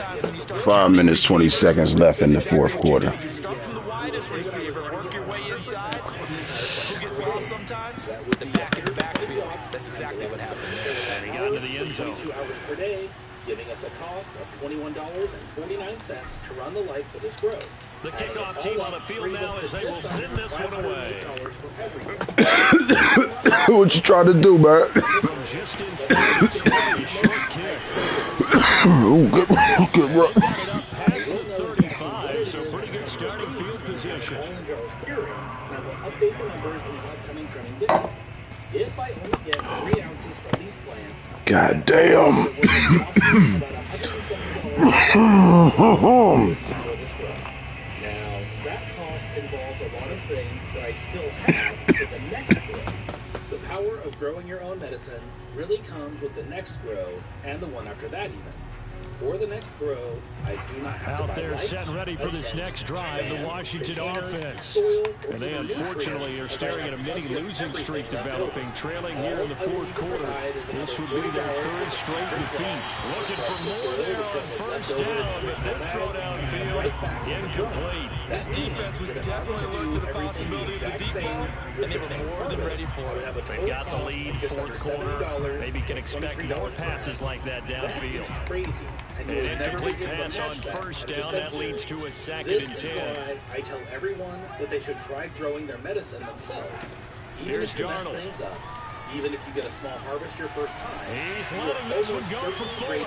5 minutes, 20 seconds left in the 4th quarter. you start from the widest receiver, work your way inside. Who gets lost sometimes? The back in the backfield. That's exactly what happened there. And he got into the end zone. 22 hours per day, giving us a cost of $21.49 to run the light for this grow. The kickoff team on the field now as they will send this one away. What you trying to do, man? From just inside the 20, short kick. Ooh, good run. Got it up past the 35, so pretty good starting field position. If I only get 3 ounces from these plants, God damn. Now, that cost involves a lot of things that I still have for the next grow. The power of growing your own medicine really comes with the next grow and the one after that even. For the next grow, I do not have to Out buy there lights, set ready for this next drive, the Washington offense. And they unfortunately are staring at a mini losing streak developing, trailing here in the 4th quarter. This would be their 3rd straight defeat. Looking for more there on 1st down, but this throw downfield, incomplete. This defense was definitely alert to the possibility of the deep ball, and they were more than ready for it. They've got the lead, 4th quarter. Maybe can expect more passes like that downfield. Crazy. And An incomplete pass on first down. That leads to a 2nd and 10. This is why I tell everyone that they should try throwing their medicine themselves. Here's Darnold. Even if you get a small harvest your first time. He's letting this one go for Fuller.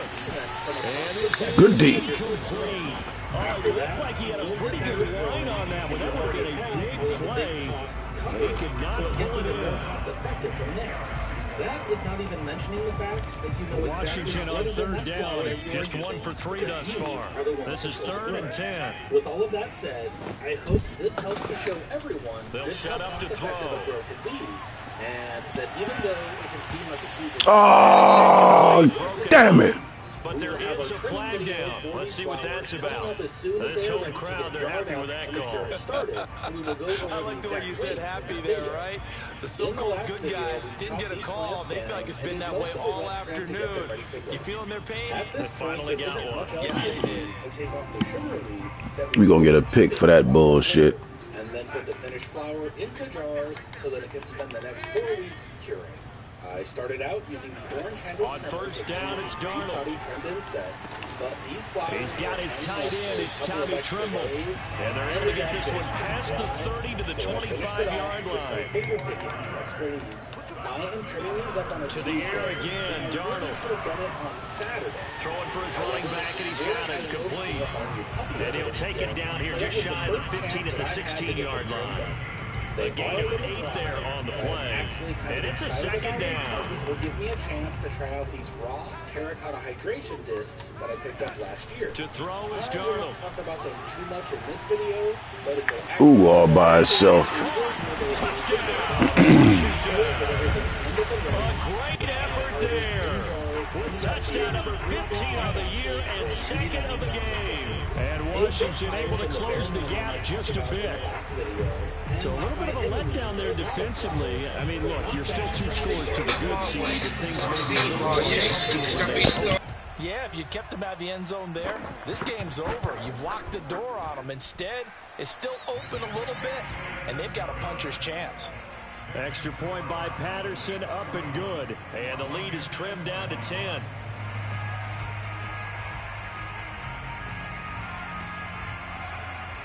And it's Good D. complete. Oh, it looked like he had a pretty good line on that one. That would have been a big play. He could not pull it in. That is not even mentioning the fact that you know Washington on 3rd down, just 1 for 3 thus far. This is 3rd and 10. With all of that said, I hope this helps to show everyone they'll set up to throw. And that even though it can seem like a huge... Oh, damn it. But there is a flag down. Let's see what that's about. This home crowd, they're happy with that call. I like the way you said happy there, right? The so-called good guys didn't get a call. They feel like it's been that way all afternoon. You feeling their pain? They finally got one. Yes, they did. We gonna get a pick for that bullshit. And then put the finished flour into jars so that it can spend the next 4 weeks curing. I started out using the orange handle. On first down, it's Darnold. He's got his tight end. It's Tommy Tremble. And they're able to get this one past the 30 to the 25-yard line. To the air again, Darnold. Throwing for his running back, and he's got it complete. And he'll take it down here just shy of the 15 at the 16-yard line. A gain of 8 there on the play, and it's a 2nd down. This will give me a chance to try out these raw terracotta hydration discs that I picked up last year. To throw is Darnold. I don't talk about them too much in this video, but if they Ooh, all by itself. Touchdown. A great effort there. Touchdown number 15 of the year and 2nd of the game. And Washington able to close the gap just a bit. So a little bit of a letdown there defensively. I mean, look, you're still 2 scores to the good side, but things may be a little. Yeah, if you kept them out of the end zone there, this game's over. You've locked the door on them. Instead, it's still open a little bit, and they've got a puncher's chance. Extra point by Patterson, up and good. And the lead is trimmed down to 10.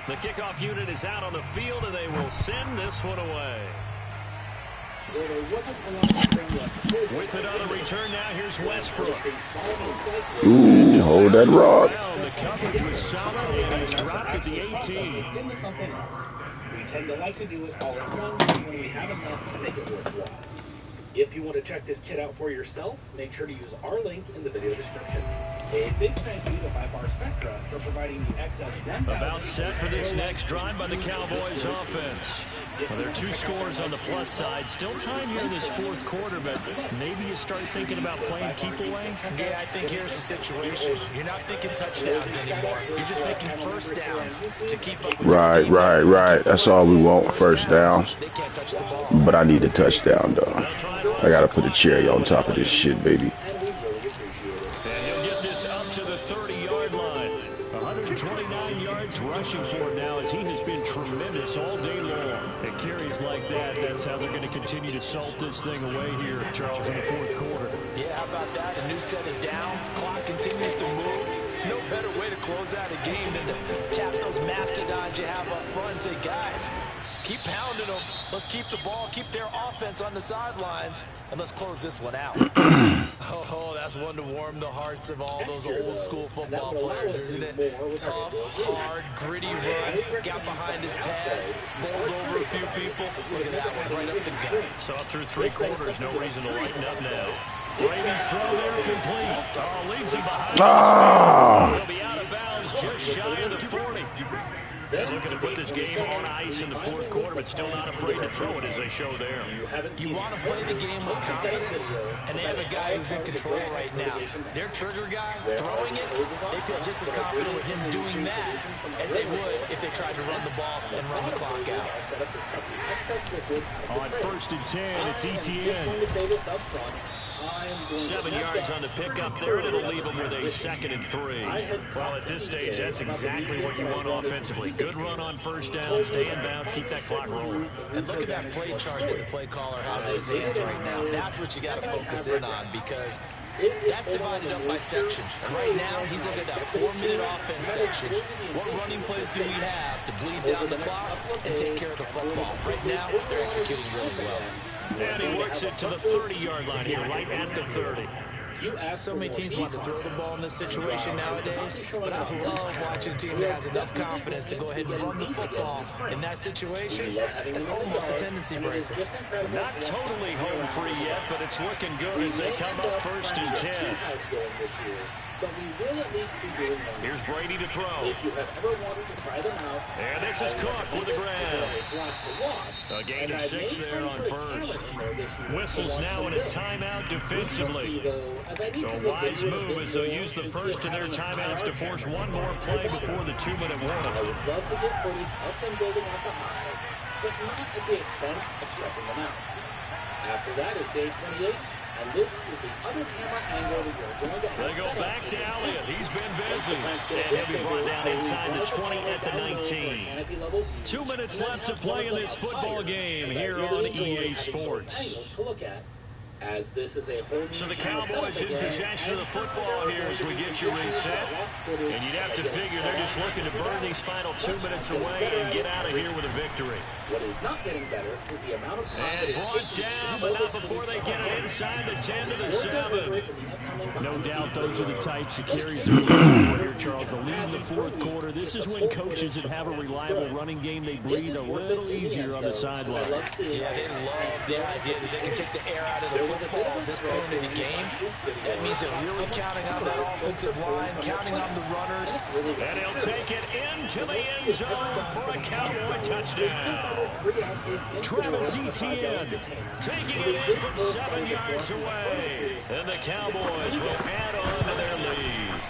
The kickoff unit is out on the field, and they will send this one away. With another return now, here's Westbrook. Ooh, hold that rock. The coverage was solid, and he's dropped at the 18. We tend to like to do it all at once when we have enough to make it worthwhile. If you want to check this kit out for yourself, make sure to use our link in the video description. A big thank you to 5-Bar Spectra for providing the excess 1,000. About set for this next drive by the Cowboys offense. Well, there are 2 scores on the plus side. Still time here in this 4th quarter, but maybe you start thinking about playing keep away? Yeah, I think here's the situation. You're not thinking touchdowns anymore. You're just thinking first downs to keep up with Right. That's all we want, first downs. They can't touch the ball. But I need a touchdown, though. I gotta put a cherry on top of this shit, baby. And he'll get this up to the 30-yard line. 129 yards rushing for him now, as he has been tremendous all day long. At carries like that, that's how they're going to continue to salt this thing away here, Charles, in the 4th quarter. Yeah, how about that? A new set of downs. Clock continues to move. No better way to close out a game than to tap those mastodons you have up front and say, guys, keep pounding them. Let's keep the ball, keep their offense on the sidelines, and let's close this one out. Oh, that's one to warm the hearts of all those old school football players, isn't it? Tough, hard, gritty run, got behind his pads, bowled over a few people. Look at that one, right up the gut. So up through 3 quarters, no reason to lighten up now. Brady's throw there complete. Oh, leaves him behind. He'll be out of bounds just shy of the 40. They're looking to put this game on ice in the 4th quarter, but still not afraid to throw it, as they show there. You want to play the game with confidence, and they have a guy who's in control right now. Their trigger guy, throwing it, they feel just as confident with him doing that as they would if they tried to run the ball and run the clock out. On 1st and 10, it's ETN. 7 yards on the pickup there, and it'll leave them with a 2nd and 3. Well, at this stage, that's exactly what you want offensively. Good run on first down, stay in bounds, keep that clock rolling. And look at that play chart that the play caller has in his hands right now. That's what you got to focus in on, because that's divided up by sections. And right now, he's looking at that 4-minute offense section. What running plays do we have to bleed down the clock and take care of the football? Right now, they're executing really well. And he works it to the 30-yard line here, right at the 30. So many teams want to throw the ball in this situation nowadays, but I love watching a team that has enough confidence to go ahead and run the football. In that situation, it's almost a tendency breaker. Not totally home free yet, but it's looking good as they come up 1st and 10. Here's Brady to throw. And this is Cook with the grab. A gain of 6 there on 1st. Whistles now in a timeout defensively. So a wise move as they'll use the first of their timeouts to force one more play before the 2-minute warning. I would love to get footage of them building out the highs, but not at the expense of stressing them out. After that is day 28. And this is the other camera angle that you're going to have. They go back to Elliott. He's been busy. And he'll be brought down inside the 20 at the 19. 2 minutes left to play in this football game here on EA Sports. As this is a so the Cowboys in possession of the football here as we get you reset. And you'd have to figure they're just looking to burn these final 2 minutes away and get out of here with a victory. What is not getting better is the amount of time and brought down, but not before they get it inside the 10 to the 7. No doubt those are the types of carries they're looking for here, Charles. The lead in the 4th quarter. This is when coaches that have a reliable running game, they breathe a little easier on the sideline. Yeah, they love the idea that they can take the air out of the football at this point in the game. That means they're really counting on that offensive line, counting on the runners. And he'll take it into the end zone for a Cowboy touchdown. Travis Etienne taking it in from 7 yards away. And the Cowboys will add on to their lead.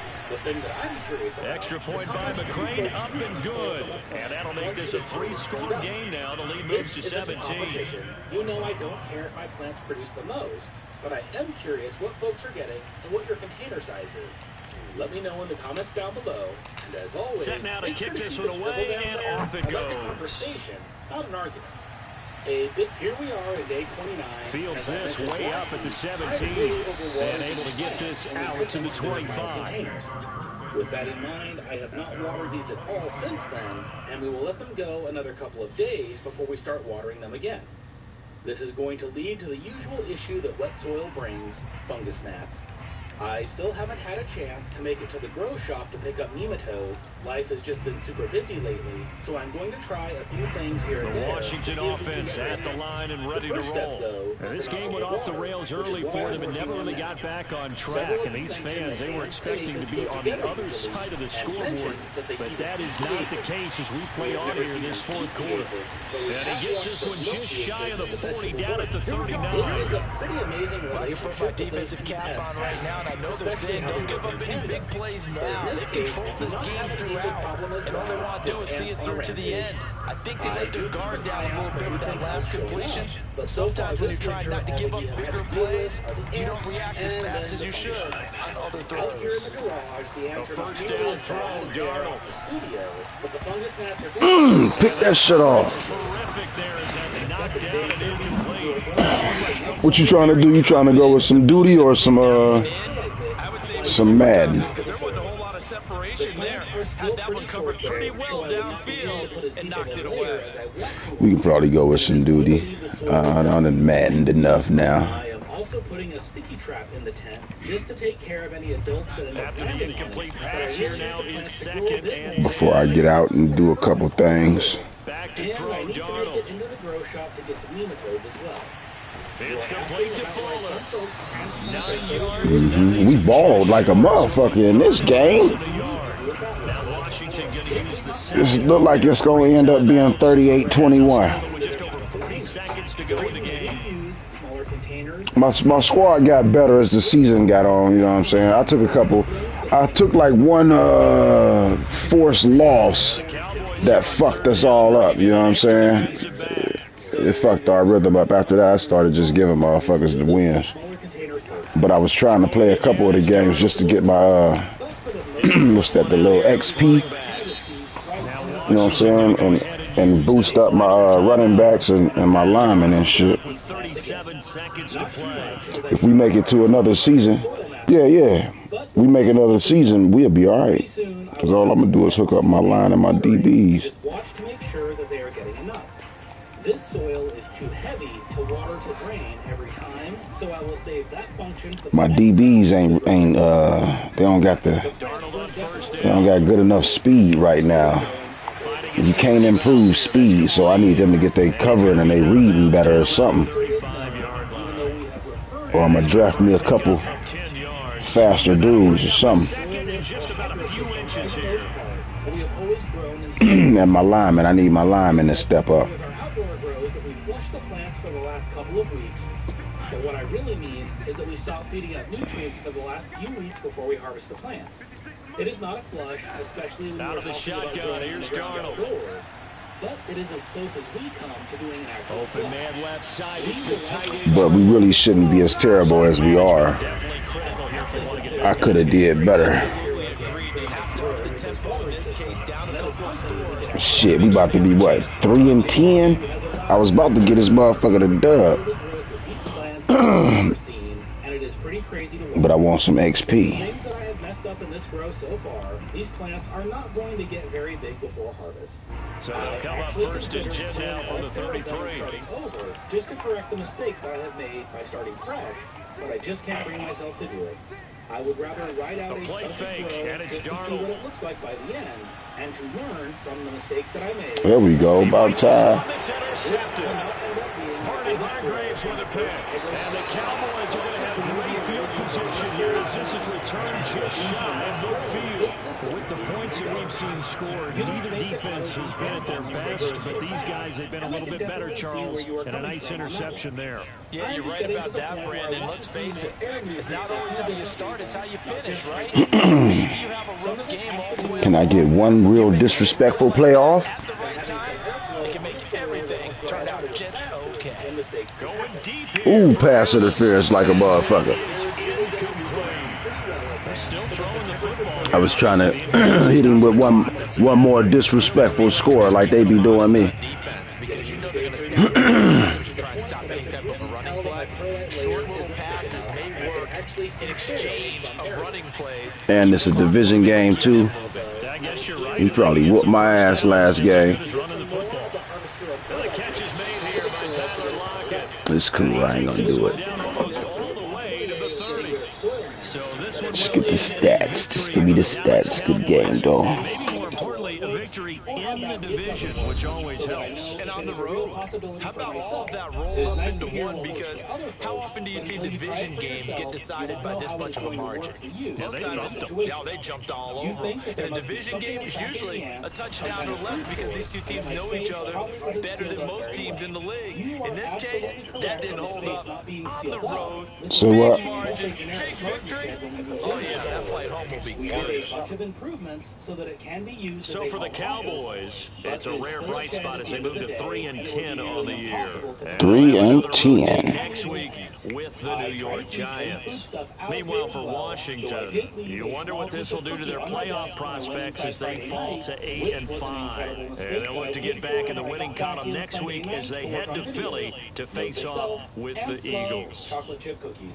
Extra point by McCrane, up and good. And that'll make this a 3-score game now. The lead moves to 17. You know I don't care if my plants produce the most, but I am curious what folks are getting and what your container size is. Let me know in the comments down below. And as always, set now to kick this one away, and off it goes. Conversation, not an argument. Here we are at day 29. Fields this way up at the 17 and able to get this out to the 25. With that in mind, I have not watered these at all since then, and we will let them go another couple of days before we start watering them again. This is going to lead to the usual issue that wet soil brings, fungus gnats. I still haven't had a chance to make it to the grow shop to pick up nematodes. Life has just been super busy lately, so I'm going to try a few things here and there. The Washington offense at the line and ready to roll. Now, this game went off the rails early for them and never really got back on track. And these fans, they were expecting to be on the other side of the scoreboard, but that is not the case as we play on here in this 4th quarter. And he gets this one just shy of the 40, down at the 39. Well, I can put my defensive cap on right now. I know they're saying don't give up any big plays now. They've controlled this game throughout, and all they want to do is see it through to the end. I think they let their guard down a little bit with that last completion, but sometimes when you're trying not to give up bigger plays, you don't react as fast as you should on other throws. A first down throw, Darnold. Pick that shit off. Terrific there as that's knocked down and incomplete. What you trying to do? You trying to go with some duty or some Madden? Because there wasn't a whole lot of separation there. Had that one covered pretty well downfield and knocked it away. We can probably go with some duty. I done maddened enough now. I am also putting a sticky trap in the tent just to take care of any adults that end up After the incomplete pass here now is 2nd and 10. Before I get out and do a couple things. Back to throw, Darnold. Into the grow shop to get some nematodes as well. It's complete to Fuller. 9 yards. We balled like a motherfucker in this game. Now Washington going to use the This look like it's going to end up being 38-21. with just over 40 seconds to go in the game. My squad got better as the season got on, you know what I'm saying? I took like one forced loss that fucked us all up, you know what I'm saying? It fucked our rhythm up. After that, I started just giving motherfuckers the wins. But I was trying to play a couple of the games just to get my what's that, the little XP, you know what I'm saying, and boost up my running backs and my linemen and shit. If we make it to another season, yeah, we make another season, we'll be all right. Because all I'm gonna do is hook up my line and my DBs. Just watch to make sure that they are getting enough. This soil is too heavy to water to drain every time, so I will save that function. My DBs ain't they don't got good enough speed right now. You can't improve speed, so I need them to get their covering and they reading better or something. Or I'm gonna draft me a couple faster dudes or something. And my lineman, I need my lineman to step up. But what I really mean is that we stop feeding out nutrients for the last few weeks before we harvest the plants. It is not a flush, especially when out of the shotgun. Here's Darnold. But it is as close as we come to doing an actual open man left side. It's the tight end. But we really shouldn't be as terrible as we are. I could have did better. Shit, we about to be what, 3-10? I was about to get this motherfucker the dub. But I want some XP. Up in this grow so far, these plants are not going to get very big before harvest. So they'll come up 1st and 10 now from the 33. Over just to correct the mistakes that I have made by starting fresh, but I just can't bring myself to do it. I would rather ride out a play fake, and it's just to see what it looks like by the end, and to learn from the mistakes that I made. There we go, about time. Hargraves with a pick, and the Cowboys are going to have great field position here as this is returned just shy of midfield. With the points that we've seen scored, neither defense has been at their best, but these guys have been a little bit better, Charles, and a nice interception there. Yeah, you're right about that, Brandon. Let's face it, it's not always how you start, it's how you finish, right? So maybe you have a rough game all the way. Can I get one real disrespectful play off? At the right time, it can make everything turn out just okay. Going deep here. Ooh, pass interference like a motherfucker. I was trying to hit him with one more disrespectful score like they be doing me. Because you know they're going to try and stop any type of a running play. Short little passes may work in exchange of running plays. And it's a division game too. He probably whooped my ass last game. It's cool, I ain't gonna do it. Just get the stats. Just give me the stats. Good game, though. A victory in the division, which always helps. And on the road, how about all of that roll up into one? Because how often do you see division games get decided by this much of a margin? Most times, they jumped all over them. And a division game is usually a touchdown or less because these two teams know each other better than most teams in the league. In this case, that didn't hold up. On the road, so big margin, big victory. Oh yeah, that flight home will be good. A bunch of improvements so that it can be used. So for the Cowboys, it's a rare bright spot as they move to 3-10 on the year. 3-10 next week with the New York Giants. Meanwhile, for Washington, you wonder what this will do to their playoff prospects as they fall to 8-5. And they'll look to get back in the winning column next week as they head to Philly to face off with the Eagles. Chocolate chip cookies.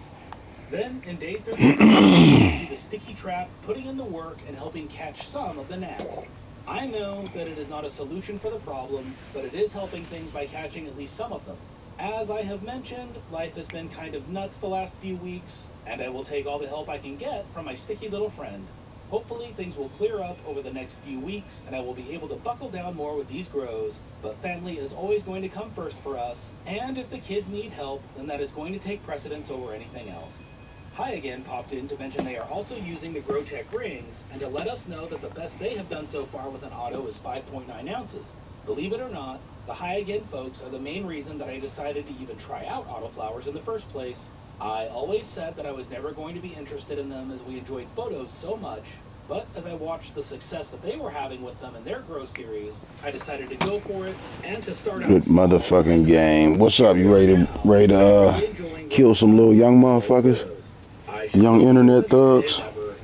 Then, in day 3, see the sticky trap, putting in the work and helping catch some of the gnats. I know that it is not a solution for the problem, but it is helping things by catching at least some of them. As I have mentioned, life has been kind of nuts the last few weeks, and I will take all the help I can get from my sticky little friend. Hopefully things will clear up over the next few weeks, and I will be able to buckle down more with these grows, but family is always going to come first for us, and if the kids need help, then that is going to take precedence over anything else. Hi Again popped in to mention they are also using the Grow Tech rings and to let us know that the best they have done so far with an auto is 5.9 ounces. Believe it or not, the Hi Again folks are the main reason that I decided to even try out autoflowers in the first place. I always said that I was never going to be interested in them as we enjoyed photos so much, but as I watched the success that they were having with them in their Grow series, I decided to go for it and to start out. Good motherfucking game. What's up? You ready to kill some little young motherfuckers? Young internet thugs.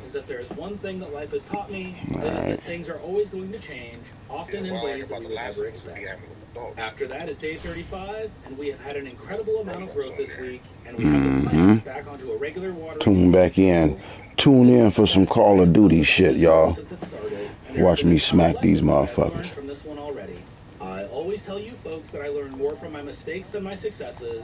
Is that there is one thing that life has taught me, it is that things are always going to change, often in ways that we would never expect. After that is day 35, and we have had an incredible amount of growth this week, and we have the plans back onto a regular water. Tune back in. Tune in for some Call of Duty shit, y'all. Watch me smack these motherfuckers. From this one already. I always tell you folks that I learn more from my mistakes than my successes.